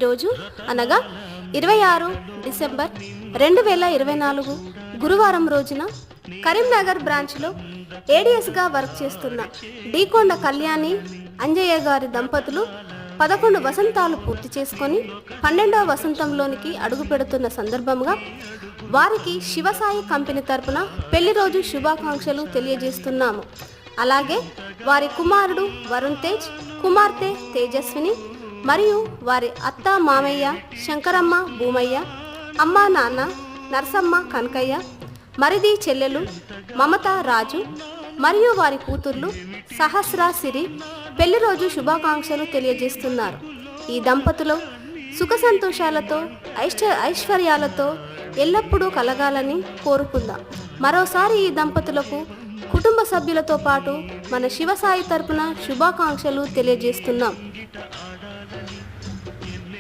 రోజు అనగా 26 డిసెంబర్ 2024 గురువారం రోజున కరీంనగర్ బ్రాంచ్లో ఏడీఎస్గా వర్క్ చేస్తున్న డీకొండ కళ్యాణి అంజయ్య గారి దంపతులు 11 వసంతాలు పూర్తి చేసుకొని 12వ వసంతంలోనికి అడుగు పెడుతున్న సందర్భంగా వారికి శివసాయి కంపెనీ తరపున పెళ్లి రోజు శుభాకాంక్షలు తెలియజేస్తున్నాము. అలాగే వారి కుమారుడు వరుణ్ తేజ్, కుమార్తె తేజస్విని మరియు వారి అత్త మామయ్య శంకరమ్మ భూమయ్య, అమ్మ నాన్న నర్సమ్మ కనకయ్య, మరిది చెల్లెలు మమత రాజు మరియు వారి కూతుర్లు సహస్ర సిరి పెళ్లి రోజు శుభాకాంక్షలు తెలియజేస్తున్నారు. ఈ దంపతులు సుఖ సంతోషాలతో ఐశ్వర్యాలతో ఎల్లప్పుడూ కలగాలని కోరుకుందాం. మరోసారి ఈ దంపతులకు కుటుంబ సభ్యులతో పాటు మన శివసాయి తరపున శుభాకాంక్షలు తెలియజేస్తున్నాం.